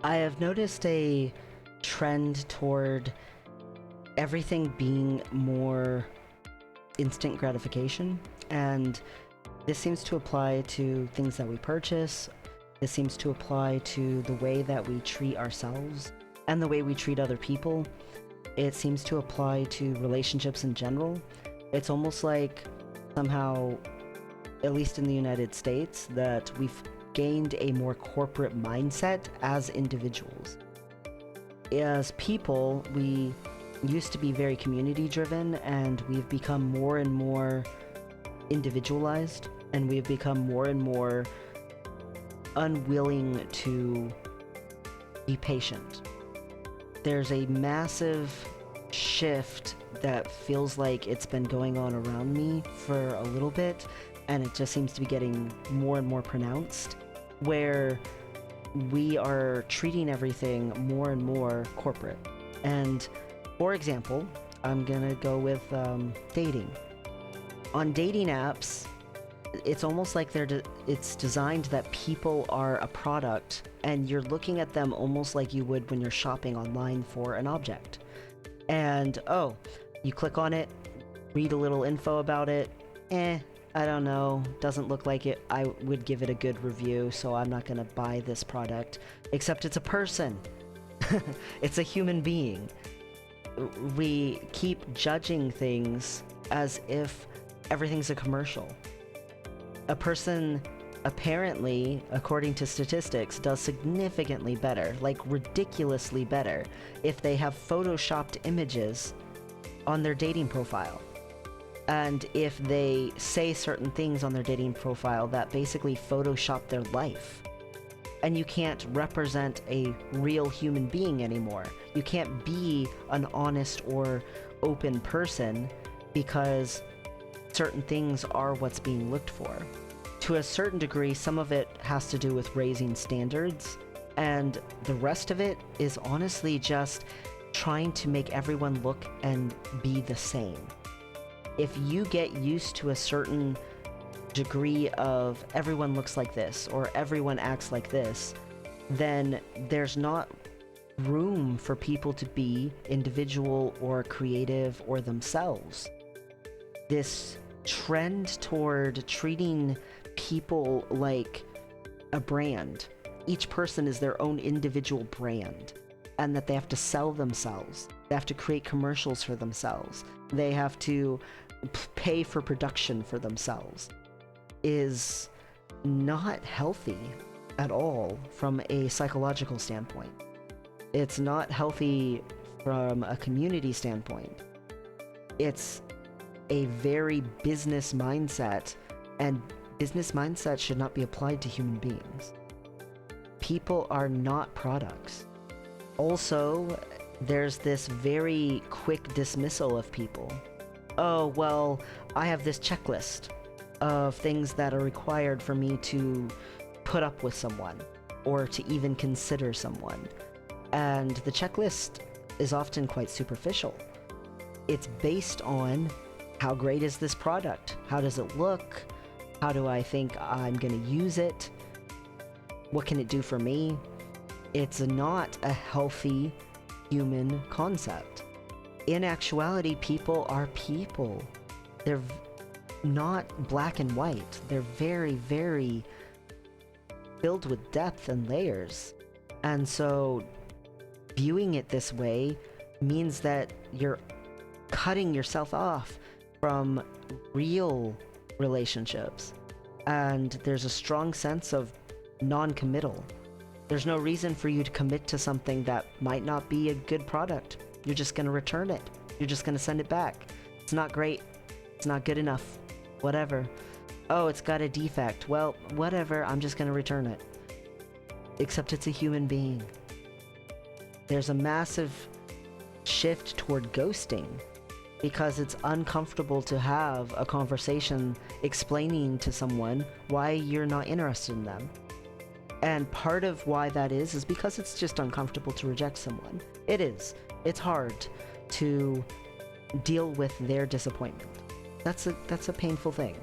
I have noticed a trend toward everything being more instant gratification, and this seems to apply to things that we purchase. This seems to apply to the way that we treat ourselves and the way we treat other people. It seems to apply to relationships in general. It's almost like somehow, at least in the United States, that we've gained a more corporate mindset as individuals. As people, we used to be very community driven, and we've become more and more individualized, and we've become more and more unwilling to be patient. There's a massive shift that feels like it's been going on around me for a little bit, and it just seems to be getting more and more pronounced, where we are treating everything more and more corporate. And for example, I'm gonna go with dating. On dating apps, it's almost like it's designed that people are a product, and you're looking at them almost like you would when you're shopping online for an object. And oh, you click on it, read a little info about it, I don't know, doesn't look like it. I would give it a good review, so I'm not gonna buy this product. Except it's a person. It's a human being. We keep judging things as if everything's a commercial. A person apparently, according to statistics, does significantly better, like ridiculously better, if they have photoshopped images on their dating profile. And if they say certain things on their dating profile that basically Photoshop their life. And you can't represent a real human being anymore. You can't be an honest or open person because certain things are what's being looked for. To a certain degree, some of it has to do with raising standards, and the rest of it is honestly just trying to make everyone look and be the same. If you get used to a certain degree of everyone looks like this or everyone acts like this, then there's not room for people to be individual or creative or themselves. This trend toward treating people like a brand, each person is their own individual brand, and that they have to sell themselves, they have to create commercials for themselves, they have to pay for production for themselves, is not healthy at all from a psychological standpoint. It's not healthy from a community standpoint. It's a very business mindset, and business mindset should not be applied to human beings. People are not products. Also, there's this very quick dismissal of people. Oh, well, I have this checklist of things that are required for me to put up with someone or to even consider someone. And the checklist is often quite superficial. It's based on how great is this product? How does it look? How do I think I'm going to use it? What can it do for me? It's not a healthy human concept. In actuality, people are people. They're not black and white. They're very, very filled with depth and layers. And so viewing it this way means that you're cutting yourself off from real relationships. And there's a strong sense of non-committal. There's no reason for you to commit to something that might not be a good product. You're just going to return it. You're just going to send it back. It's not great. It's not good enough. Whatever. Oh, it's got a defect. Well, whatever. I'm just going to return it. Except it's a human being. There's a massive shift toward ghosting because it's uncomfortable to have a conversation explaining to someone why you're not interested in them. And part of why that is because it's just uncomfortable to reject someone. It is. It's hard to deal with their disappointment. That's a painful thing.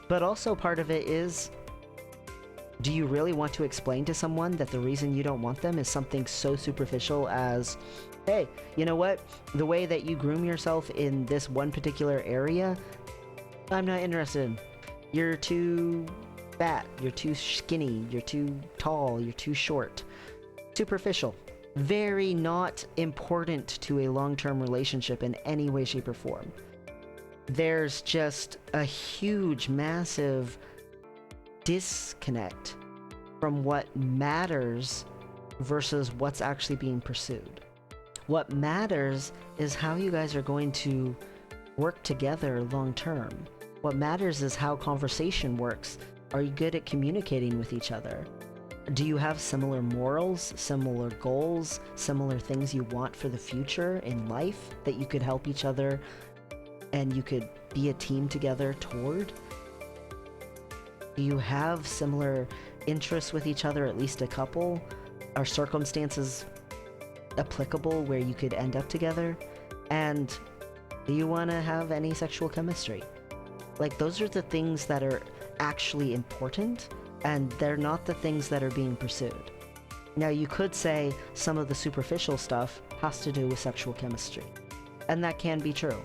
But also part of it is Do you really want to explain to someone that the reason you don't want them is something so superficial as, hey, you know what? The way that you groom yourself in this one particular area, I'm not interested in. You're too fat, you're too skinny, you're too tall, you're too short. Superficial. Very not important to a long-term relationship in any way, shape, or form. There's just a huge, massive disconnect from what matters versus what's actually being pursued. What matters is how you guys are going to work together long term. What matters is how conversation works. Are you good at communicating with each other? Do you have similar morals, similar goals, similar things you want for the future in life that you could help each other and you could be a team together toward? Do you have similar interests with each other, at least a couple? Are circumstances applicable where you could end up together? And do you want to have any sexual chemistry? Like, those are the things that are actually important, and they're not the things that are being pursued. Now, you could say some of the superficial stuff has to do with sexual chemistry, and that can be true.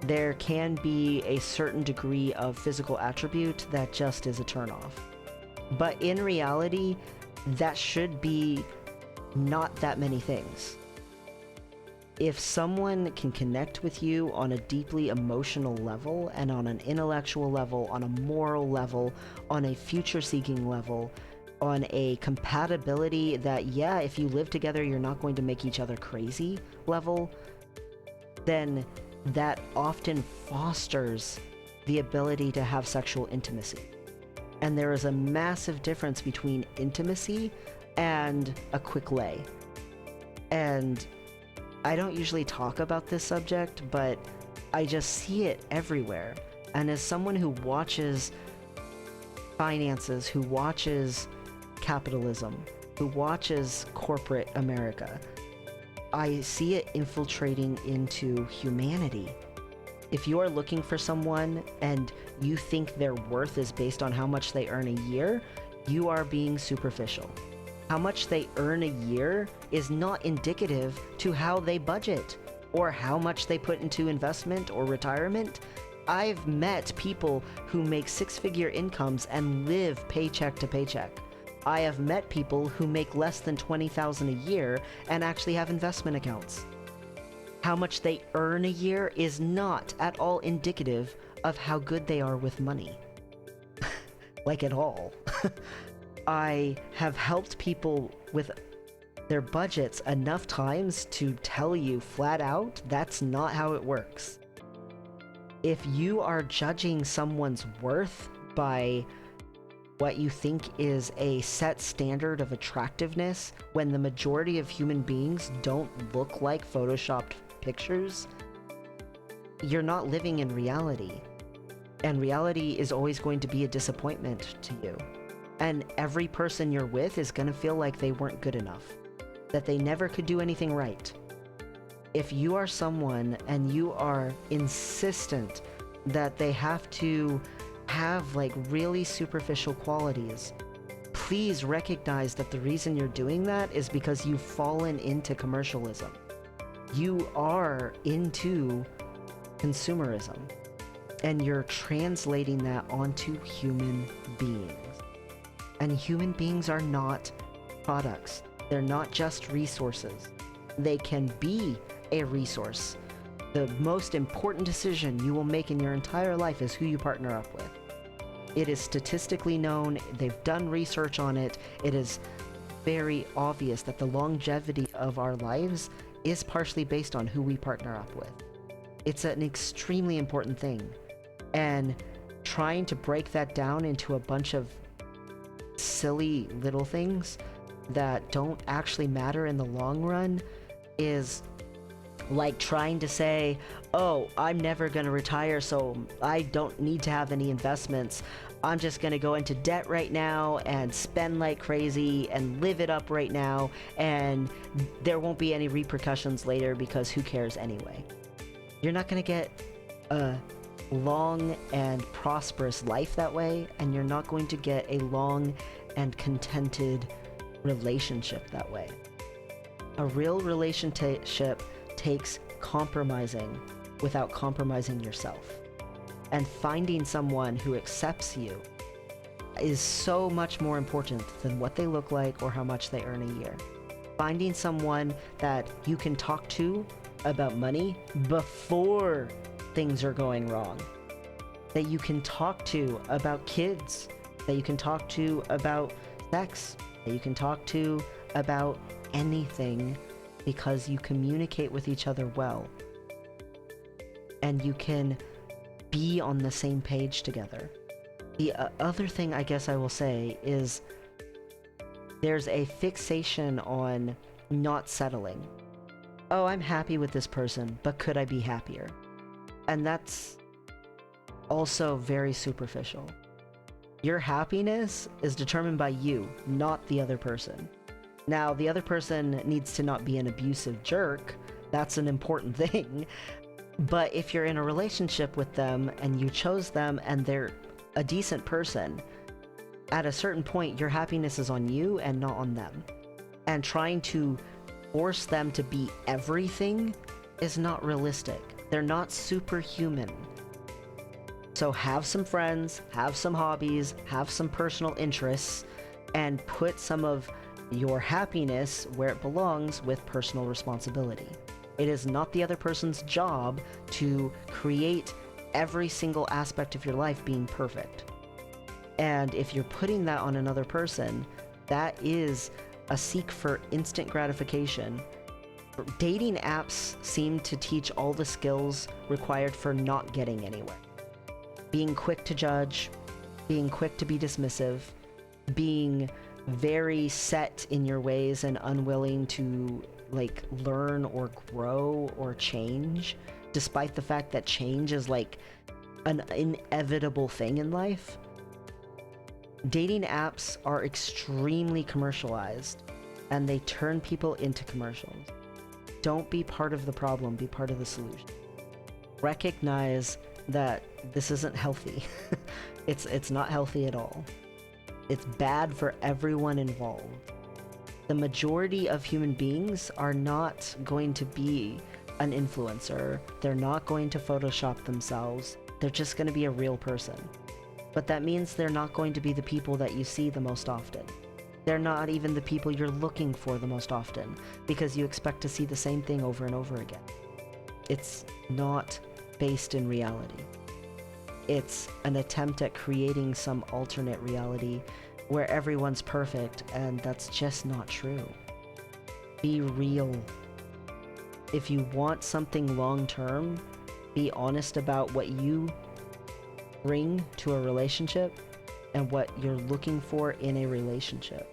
There can be a certain degree of physical attribute that just is a turnoff. But in reality, that should be not that many things. If someone can connect with you on a deeply emotional level and on an intellectual level, on a moral level, on a future-seeking level, on a compatibility that, yeah, if you live together, you're not going to make each other crazy level, then that often fosters the ability to have sexual intimacy. And there is a massive difference between intimacy and a quick lay. And I don't usually talk about this subject, but I just see it everywhere. And as someone who watches finances, who watches capitalism, who watches corporate America, I see it infiltrating into humanity. If you are looking for someone and you think their worth is based on how much they earn a year, you are being superficial. How much they earn a year is not indicative to how they budget or how much they put into investment or retirement. I've met people who make six-figure incomes and live paycheck to paycheck. I have met people who make less than $20,000 a year and actually have investment accounts. How much they earn a year is not at all indicative of how good they are with money. Like at all. I have helped people with their budgets enough times to tell you flat out that's not how it works. If you are judging someone's worth by what you think is a set standard of attractiveness when the majority of human beings don't look like photoshopped pictures, you're not living in reality. And reality is always going to be a disappointment to you. And every person you're with is going to feel like they weren't good enough, that they never could do anything right. If you are someone and you are insistent that they have to have like really superficial qualities, please recognize that the reason you're doing that is because you've fallen into commercialism. You are into consumerism, and you're translating that onto human beings. And human beings are not products. They're not just resources. They can be a resource. The most important decision you will make in your entire life is who you partner up with. It is statistically known. They've done research on it. It is very obvious that the longevity of our lives is partially based on who we partner up with. It's an extremely important thing. And trying to break that down into a bunch of silly little things that don't actually matter in the long run is like trying to say, oh, I'm never going to retire, so I don't need to have any investments. I'm just going to go into debt right now and spend like crazy and live it up right now, and there won't be any repercussions later because who cares anyway. You're not going to get a long and prosperous life that way, and you're not going to get a long and contented relationship that way. A real relationship takes compromising without compromising yourself. And finding someone who accepts you is so much more important than what they look like or how much they earn a year. Finding someone that you can talk to about money before things are going wrong, that you can talk to about kids, that you can talk to about sex, that you can talk to about anything, because you communicate with each other well and you can be on the same page together. The other thing I guess I will say is there's a fixation on not settling. Oh, I'm happy with this person, but could I be happier? And that's also very superficial. Your happiness is determined by you, not the other person. Now, the other person needs to not be an abusive jerk. That's an important thing. But if you're in a relationship with them and you chose them and they're a decent person, at a certain point, your happiness is on you and not on them. And trying to force them to be everything is not realistic. They're not superhuman. So have some friends, have some hobbies, have some personal interests, and put some of your happiness where it belongs with personal responsibility. It is not the other person's job to create every single aspect of your life being perfect. And if you're putting that on another person, that is a seek for instant gratification. Dating apps seem to teach all the skills required for not getting anywhere. Being quick to judge, being quick to be dismissive, being very set in your ways and unwilling to learn or grow or change, despite the fact that change is an inevitable thing in life. Dating apps are extremely commercialized and they turn people into commercials. Don't be part of the problem, be part of the solution. Recognize that this isn't healthy. It's not healthy at all. It's bad for everyone involved. The majority of human beings are not going to be an influencer. They're not going to Photoshop themselves. They're just going to be a real person. But that means they're not going to be the people that you see the most often. They're not even the people you're looking for the most often, because you expect to see the same thing over and over again. It's not based in reality. It's an attempt at creating some alternate reality where everyone's perfect, and that's just not true. Be real. If you want something long-term, be honest about what you bring to a relationship and what you're looking for in a relationship.